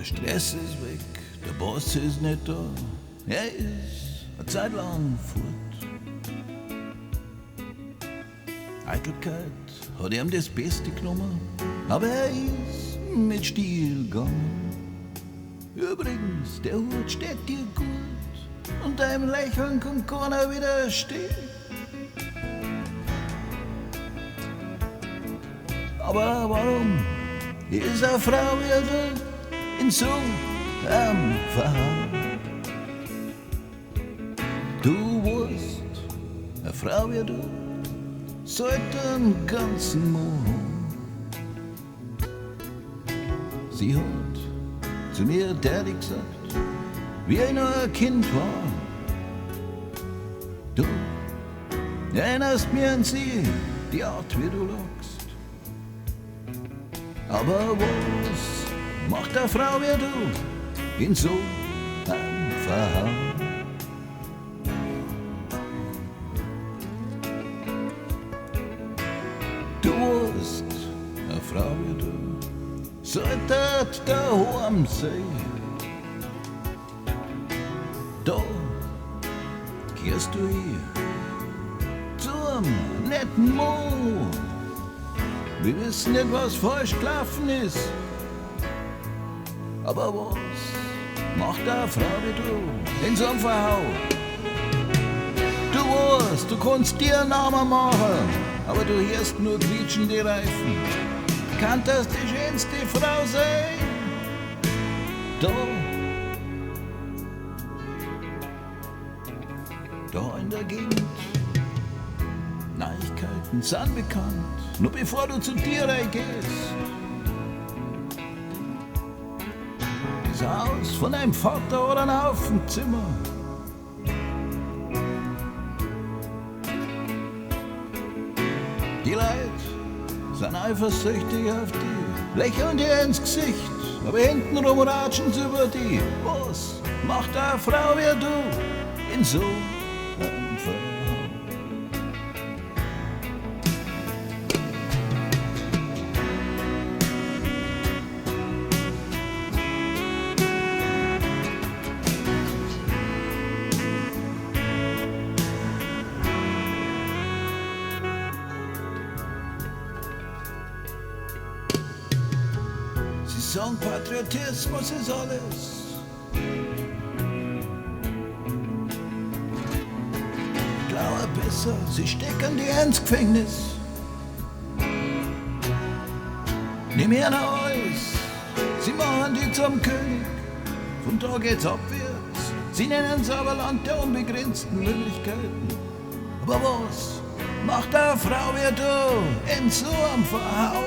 Der Stress ist weg, der Boss ist nicht da, er ist eine Zeit lang fort. Eitelkeit hat ihm das Beste genommen, aber er ist mit Stil gegangen. Übrigens, der Hut steht dir gut und deinem Lächeln kann keiner widerstehen. Aber warum ist eine Frau wie du in so einem Verhang? Du weißt, eine Frau wie du sollte einen ganzen Mond. Sie hat zu mir Daddy gesagt, wie ich noch ein Kind war. Du erinnerst mich an sie, die Art, wie du lachst. Aber was macht eine Frau wie du in so einem Verhang? Du weißt, eine Frau wie du sollte daheim sein. Da gehst du hier zum netten Mann. Wir wissen nicht, was falsch gelaufen ist. Aber was macht eine Frau wie du in so einem Verhau? Du weißt, du kannst dir einen Namen machen, aber du hörst nur quietschende Reifen. Kann das die schönste Frau sein? Da in der Gegend. Neuigkeiten sind bekannt, nur bevor du zu dir reingehst. Das Haus von deinem Vater oder ein Haufen Zimmer. Die Leute sind eifersüchtig auf dich, lächeln dir ins Gesicht, aber hintenrum ratschen sie über dich. Was macht eine Frau wie du in so einem Verhau? Sie sagen, Patriotismus ist alles. Glaube besser, sie stecken dir ins Gefängnis. Nimm ihr alles, sie machen die zum König. Von da geht's abwärts, sie nennen's aber Land der unbegrenzten Möglichkeiten. Aber was macht eine Frau wie du in so einem Verhau?